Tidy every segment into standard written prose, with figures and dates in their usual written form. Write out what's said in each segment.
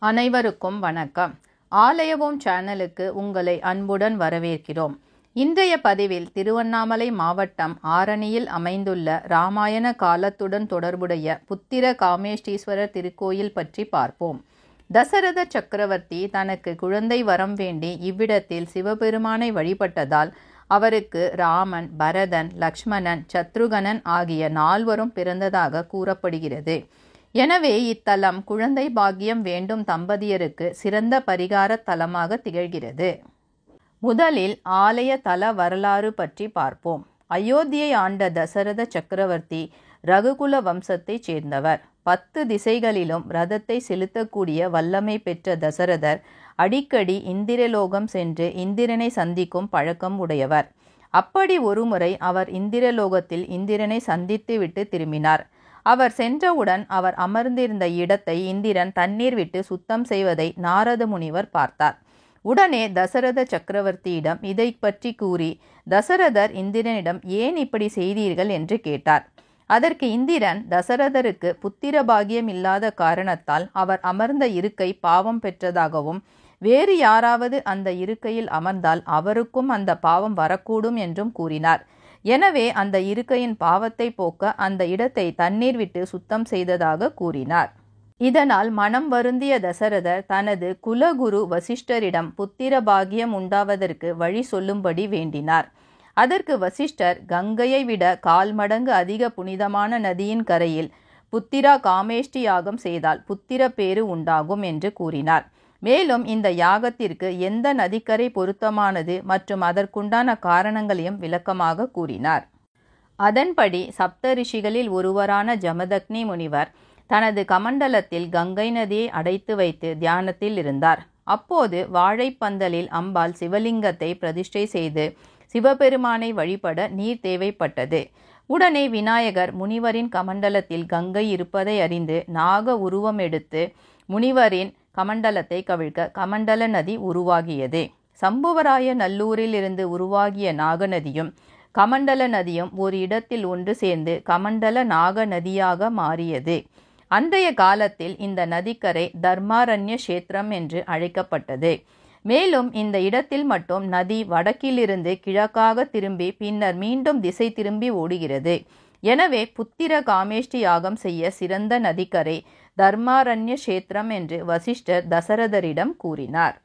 அனைவருக்கும் வணக்கம். ஆலயவோம் சேனலுக்கு உங்களை அன்புடன் வரவேற்கிறோம். இன்றைய பதிவில் திருவண்ணாமலை மாவட்டம் ஆரணியில் அமைந்துள்ள இராமாயண காலத்துடன் தொடர்புடைய புத்திர காமேஷ்டீஸ்வரர் திருக்கோயில் பற்றி பார்ப்போம். தசரத சக்கரவர்த்தி தனக்கு குழந்தை வரம் வேண்டி இவ்விடத்தில் சிவபெருமானை வழிபட்டதால் அவருக்கு ராமன், பரதன், லக்ஷ்மணன், சத்ருகனன் ஆகிய 4 பிறந்ததாக கூறப்படுகிறது. எனவே இத்தலம் குழந்தை பாக்கியம் வேண்டும் தம்பதியருக்கு சிறந்த பரிகார தலமாக திகழ்கிறது. முதலில் ஆலய தல வரலாறு பற்றி பார்ப்போம். அயோத்தியை ஆண்ட தசரத சக்கரவர்த்தி ரகுகுல வம்சத்தைச் சேர்ந்தவர். 10 திசைகளிலும் ரதத்தை செலுத்தக்கூடிய வல்லமை பெற்ற தசரதர் அடிக்கடி இந்திரலோகம் சென்று இந்திரனை சந்திக்கும் பழக்கம் உடையவர். அப்படி ஒருமுறை அவர் இந்திரலோகத்தில் இந்திரனை சந்தித்துவிட்டு திரும்பினார். அவர் சென்றவுடன் அவர் அமர்ந்திருந்த இடத்தை இந்திரன் தண்ணீர் விட்டு சுத்தம் செய்வதை நாரத முனிவர் பார்த்தார். உடனே தசரத சக்கரவர்த்தியிடம் இதை பற்றி கூறி தசரதர் இந்திரனிடம் ஏன் இப்படி செய்தீர்கள் என்று கேட்டார். அதற்கு இந்திரன் தசரதருக்கு புத்திர பாகியம் இல்லாத காரணத்தால் அவர் அமர்ந்த இருக்கை பாவம் பெற்றதாகவும் வேறு யாராவது அந்த இருக்கையில் அமர்ந்தால் அவருக்கும் அந்த பாவம் வரக்கூடும் என்றும் கூறினார். எனவே அந்த இருக்கையின் பாவத்தை போக்க அந்த இடத்தை தண்ணீர் விட்டு சுத்தம் செய்ததாக கூறினார். இதனால் மனம் வருந்திய தசரதர் தனது குலகுரு வசிஷ்டரிடம் புத்திர பாகியம் உண்டாவதற்கு வழி சொல்லும்படி வேண்டினார். அதற்கு வசிஷ்டர் கங்கையை விட 4 மடங்கு அதிக புனிதமான நதியின் கரையில் புத்திரா காமேஷ்டி யாகம் செய்தால் புத்திர பேறு உண்டாகும் என்று கூறினார். மேலும் இந்த யாகத்திற்கு எந்த நதிக்கரை பொருத்தமானது மற்றும் அதற்குண்டான காரணங்களையும் விளக்கமாக கூறினார். அதன்படி சப்த ரிஷிகளில் ஒருவரான ஜமதக்னி முனிவர் தனது கமண்டலத்தில் கங்கை நதியை அடைத்து வைத்து தியானத்தில் இருந்தார். அப்போது வாழைப்பந்தலில் அம்பாள் சிவலிங்கத்தை பிரதிஷ்டை செய்து சிவபெருமானை வழிபட நீர் தேவைப்பட்டது. உடனே விநாயகர் முனிவரின் கமண்டலத்தில் கங்கை இருப்பதை அறிந்து நாக உருவம் எடுத்து முனிவரின் கமண்டலத்தை கவிழ்க்க கமண்டல நதி உருவாகியது. சம்புவராய நல்லூரில் இருந்து உருவாகிய நாகநதியும் கமண்டல நதியும் ஒரு இடத்தில் ஒன்று சேர்ந்து கமண்டல நாக நதியாக மாறியது. அன்றைய காலத்தில் இந்த நதிக்கரை தர்மாரண்ய கஷேத்திரம் என்று அழைக்கப்பட்டது. மேலும் இந்த இடத்தில் மட்டும் நதி வடக்கிலிருந்து கிழக்காக திரும்பி பின்னர் மீண்டும் திசை திரும்பி ஓடுகிறது. எனவே புத்திர காமேஷ்டி யாகம் செய்ய சிறந்த நதிக்கரை தர்மாரண்ய கஷேத்திரம் என்று வசிஷ்டர் தசரதரிடம் கூறினார்.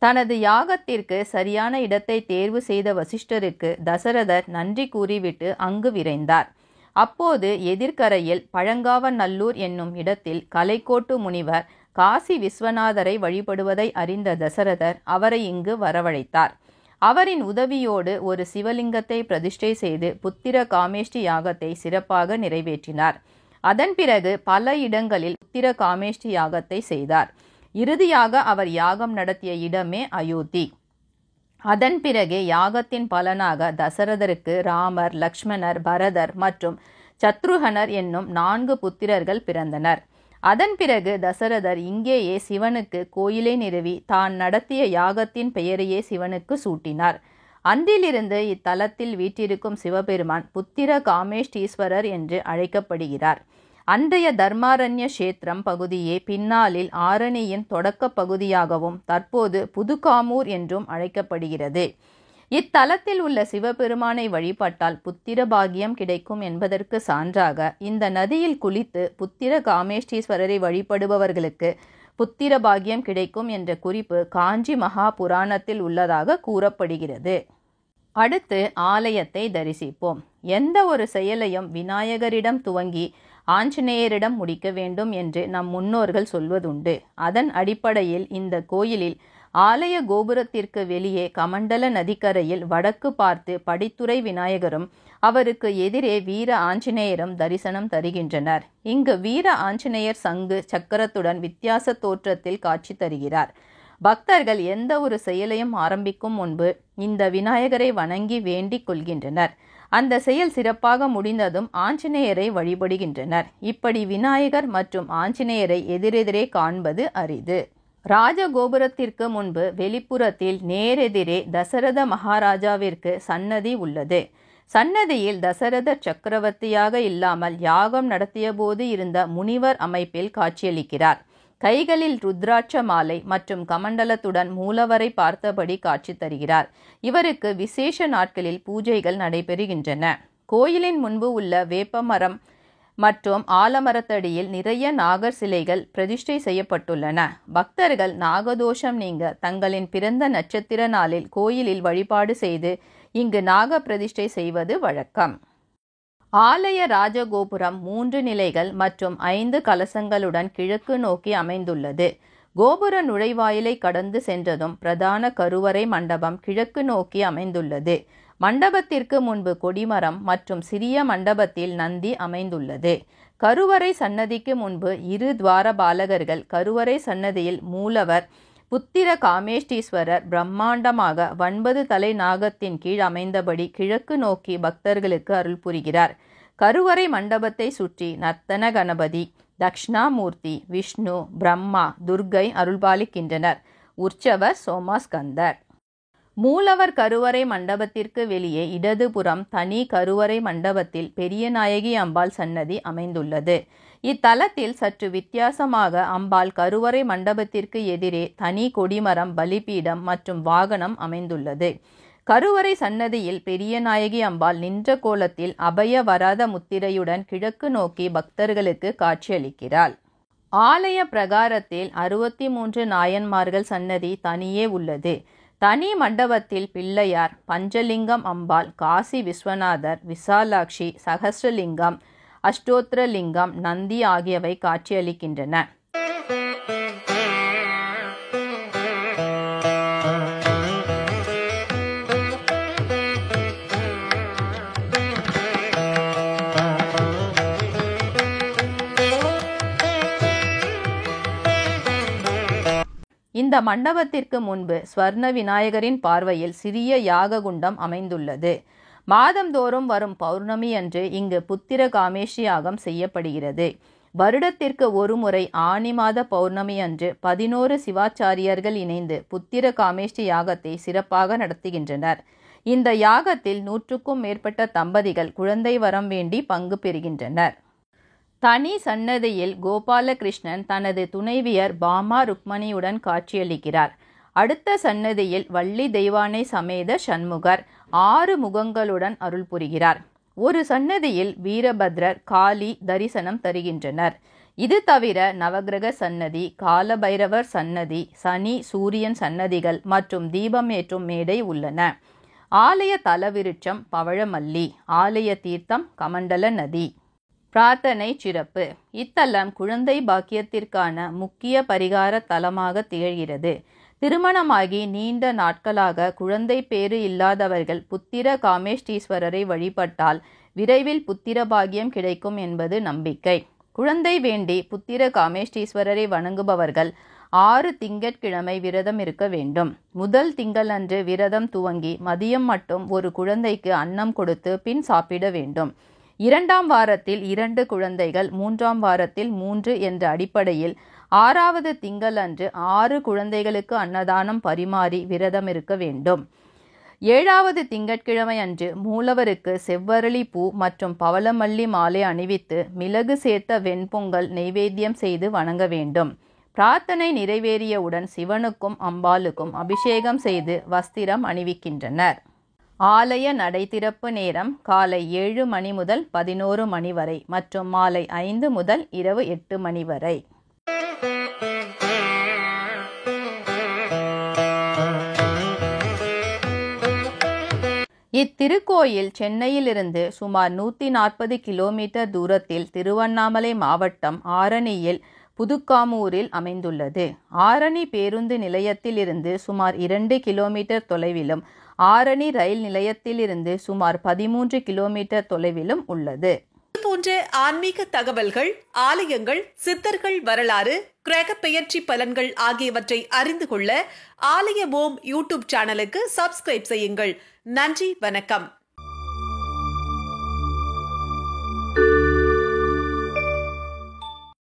தனது யாகத்திற்கு சரியான இடத்தை தேர்வு செய்த வசிஷ்டருக்கு தசரதர் நன்றி கூறிவிட்டு அங்கு விரைந்தார். அப்போது எதிர்கரையில் பழங்காவநல்லூர் என்னும் இடத்தில் கலைக்கோட்டு முனிவர் காசி விஸ்வநாதரை வழிபடுவதை அறிந்த தசரதர் அவரை இங்கு வரவழைத்தார். அவரின் உதவியோடு ஒரு சிவலிங்கத்தை பிரதிஷ்டை செய்து புத்திர காமேஷ்டி யாகத்தை சிறப்பாக நிறைவேற்றினார். அதன் பிறகு பல இடங்களில் புத்திர காமேஷ்டி யாகத்தை செய்தார். இறுதியாக அவர் யாகம் நடத்திய இடமே அயோத்தி. அதன் பிறகு யாகத்தின் பலனாக தசரதருக்கு ராமர், லக்ஷ்மணர், பரதர் மற்றும் சத்ருகனர் என்னும் 4 புத்திரர்கள் பிறந்தனர். அதன் பிறகு தசரதர் இங்கேயே சிவனுக்கு கோயிலை நிறுவி தான் நடத்திய யாகத்தின் பெயரையே சிவனுக்கு சூட்டினார். அன்றிலிருந்து இத்தலத்தில் வீற்றிருக்கும் சிவபெருமான் புத்திர காமேஷ்டீஸ்வரர் என்று அழைக்கப்படுகிறார். அன்றைய தர்மாரண்ய கஷேத்திரம் பகுதியே பின்னாளில் ஆரணியின் தொடக்க பகுதியாகவும் தற்போது புதுகாமூர் என்றும் அழைக்கப்படுகிறது. இத்தலத்தில் உள்ள சிவபெருமானை வழிபட்டால் புத்திர பாகியம் கிடைக்கும் என்பதற்கு சான்றாக இந்த நதியில் குளித்து புத்திர காமேஷ்டீஸ்வரரை வழிபடுபவர்களுக்கு புத்திர பாகியம் கிடைக்கும் என்ற குறிப்பு காஞ்சி மகா புராணத்தில் உள்ளதாக கூறப்படுகிறது. அடுத்து ஆலயத்தை தரிசிப்போம். எந்த ஒரு செயலையும் விநாயகரிடம் துவங்கி ஆஞ்சநேயரிடம் முடிக்க வேண்டும் என்று நம் முன்னோர்கள் சொல்வதுண்டு. அதன் அடிப்படையில் இந்த கோயிலில் ஆலய கோபுரத்திற்கு வெளியே கமண்டல நதிக்கரையில் வடக்கு பார்த்து படித்துறை விநாயகரும் அவருக்கு எதிரே வீர ஆஞ்சநேயரும் தரிசனம் தருகின்றனர். இங்கு வீர ஆஞ்சநேயர் சங்கு சக்கரத்துடன் வித்தியாச தோற்றத்தில் காட்சி தருகிறார். பக்தர்கள் எந்த ஒரு செயலையும் ஆரம்பிக்கும் முன்பு இந்த விநாயகரை வணங்கி வேண்டிக் கொள்கின்றனர். அந்த செயல் சிறப்பாக முடிந்ததும் ஆஞ்சநேயரை வழிபடுகின்றனர். இப்படி விநாயகர் மற்றும் ஆஞ்சநேயரை எதிரெதிரே காண்பது அரிது. ராஜகோபுரத்திற்கு முன்பு வெளிப்புறத்தில் நேரெதிரே தசரத மகாராஜாவிற்கு சன்னதி உள்ளது. சன்னதியில் தசரத சக்கரவர்த்தியாக இல்லாமல் யாகம் நடத்திய போது இருந்த முனிவர் அமைப்பில் காட்சியளிக்கிறார். கைகளில் ருத்ராட்ச மாலை மற்றும் கமண்டலத்துடன் மூலவரை பார்த்தபடி காட்சி தருகிறார். இவருக்கு விசேஷ நாட்களில் பூஜைகள் நடைபெறுகின்றன. கோயிலின் முன்பு உள்ள வேப்பமரம் மற்றும் ஆலமரத்தடியில் நிறைய நாகர் சிலைகள் பிரதிஷ்டை செய்யப்பட்டுள்ளன. பக்தர்கள் நாகதோஷம் நீங்க தங்களின் பிறந்த நட்சத்திர நாளில் கோயிலில் வழிபாடு செய்து இங்கு நாக பிரதிஷ்டை செய்வது வழக்கம். ஆலய ராஜகோபுரம் 3 நிலைகள் மற்றும் 5 கலசங்களுடன் கிழக்கு நோக்கி அமைந்துள்ளது. கோபுர நுழைவாயிலை கடந்து சென்றதும் பிரதான கருவறை மண்டபம் கிழக்கு நோக்கி அமைந்துள்ளது. மண்டபத்திற்கு முன்பு கொடிமரம் மற்றும் சிறிய மண்டபத்தில் நந்தி அமைந்துள்ளது. கருவறை சன்னதிக்கு முன்பு 2 துவாரபாலகர்கள், கருவறை சன்னதியில் மூலவர், புத்திர காமேஷ்டீஸ்வரர் பிரம்மாண்டமாக 9 தலை நாகத்தின் கீழ் அமைந்தபடி கிழக்கு நோக்கி பக்தர்களுக்கு அருள் புரிகிறார். கருவறை மண்டபத்தை சுற்றி நர்த்தன கணபதி, தக்ஷணாமூர்த்தி, விஷ்ணு, பிரம்மா, துர்க்கை அருள்பாலிக்கின்றனர். உற்சவர் சோமாஸ்கந்தர். மூலவர் கருவறை மண்டபத்திற்கு வெளியே இடதுபுறம் தனி கருவறை மண்டபத்தில் பெரிய நாயகி அம்பாள் சன்னதி அமைந்துள்ளது. இத்தலத்தில் சற்று வித்தியாசமாக அம்பாள் கருவறை மண்டபத்திற்கு எதிரே தனி கொடிமரம், பலிபீடம் மற்றும் வாகனம் அமைந்துள்ளது. கருவறை சன்னதியில் பெரிய நாயகி அம்பாள் நின்ற கோலத்தில் அபய வராத முத்திரையுடன் கிழக்கு நோக்கி பக்தர்களுக்கு காட்சியளிக்கிறாள். ஆலய பிரகாரத்தில் 63 நாயன்மார்கள் சன்னதி தனியே உள்ளது. தனி மண்டபத்தில் பிள்ளையார், பஞ்சலிங்கம் அம்பாள், காசி விஸ்வநாதர், விசாலாட்சி, சகஸ்ரலிங்கம், அஷ்டோத்திரலிங்கம், நந்தி ஆகியவை காட்சியளிக்கின்றன. இந்த மண்டபத்திற்கு முன்பு ஸ்வர்ண விநாயகரின் பார்வையில் சிறிய யாக குண்டம் அமைந்துள்ளது. மாதந்தோறும் வரும் பௌர்ணமி அன்று இங்கு புத்திர காமேஷி யாகம் செய்யப்படுகிறது. வருடத்திற்கு ஒரு முறை ஆனி மாத பௌர்ணமி அன்று 11 சிவாச்சாரியர்கள் இணைந்து புத்திர காமேஷ்டி யாகத்தை சிறப்பாக நடத்துகின்றனர். இந்த யாகத்தில் 100க்கும் மேற்பட்ட தம்பதிகள் குழந்தை வரம் வேண்டி பங்கு பெறுகின்றனர். தனி சன்னதியில் கோபாலகிருஷ்ணன் தனது துணைவியர் பாமா ருக்மணியுடன் காட்சியளிக்கிறார். அடுத்த சன்னதியில் வள்ளி தெய்வானை சமேத சண்முகர் 6 முகங்களுடன் அருள் புரிகிறார். ஒரு சன்னதியில் வீரபத்ரர், காளி தரிசனம் தருகின்றனர். இது தவிர நவகிரக சன்னதி, காலபைரவர் சன்னதி, சனி, சூரியன் சன்னதிகள் மற்றும் தீபம் ஏற்றும் மேடை உள்ளன. ஆலய தலவிருட்சம் பவழமல்லி. ஆலய தீர்த்தம் கமண்டல நதி. பிரார்த்தனை சிறப்பு. இத்தலம் குழந்தை பாக்கியத்திற்கான முக்கிய பரிகார தலமாக திகழ்கிறது. திருமணமாகி நீண்ட நாட்களாக குழந்தை பேறு இல்லாதவர்கள் புத்திர காமேஷ்டீஸ்வரரை வழிபட்டால் விரைவில் புத்திர பாக்கியம் கிடைக்கும் என்பது நம்பிக்கை. குழந்தை வேண்டி புத்திர காமேஷ்டீஸ்வரரை வணங்குபவர்கள் 6 திங்கட்கிழமை விரதம் இருக்க வேண்டும். முதல் திங்களன்று விரதம் துவங்கி மதியம் மட்டும் ஒரு குழந்தைக்கு அன்னம் கொடுத்து பின் சாப்பிட வேண்டும். 2ஆம் வாரத்தில் 2 குழந்தைகள், 3ஆம் வாரத்தில் 3 என்ற அடிப்படையில் 6வது திங்களன்று 6 குழந்தைகளுக்கு அன்னதானம் பரிமாறி விரதம் இருக்க வேண்டும். 7வது திங்கட்கிழமை அன்று மூலவருக்கு செவ்வரளி பூ மற்றும் பவளமல்லி மாலை அணிவித்து மிளகு சேர்த்த வெண்பொங்கல் நெய்வேத்தியம் செய்து வணங்க வேண்டும். பிரார்த்தனை நிறைவேறியவுடன் சிவனுக்கும் அம்பாளுக்கும் அபிஷேகம் செய்து வஸ்திரம் அணிவிக்கின்றனர். ஆலய நடை திறப்பு நேரம் காலை 7 மணி முதல் 11 மணி வரை மற்றும் மாலை 5 முதல் இரவு 8 மணி வரை. இத்திருக்கோயில் சென்னையிலிருந்து சுமார் 140 கிலோமீட்டர் தூரத்தில் திருவண்ணாமலை மாவட்டம் ஆரணியில் புதுக்காமூரில் அமைந்துள்ளது. ஆரணி பேருந்து நிலையத்தில் இருந்து சுமார் 2 கிலோமீட்டர் தொலைவிலும் ஆரணி ரயில் நிலையத்திலிருந்து சுமார் 13 கிலோமீட்டர் தொலைவிலும் உள்ளது. போன்ற ஆன்மீக தகவல்கள், ஆலயங்கள், சித்தர்கள் வரலாறு, கிரக பெயர்ச்சி பலன்கள் ஆகியவற்றை அறிந்து கொள்ள ஆலய ஓம் யூடியூப் சேனலுக்கு சப்ஸ்கிரைப் செய்யுங்கள். நன்றி, வணக்கம்.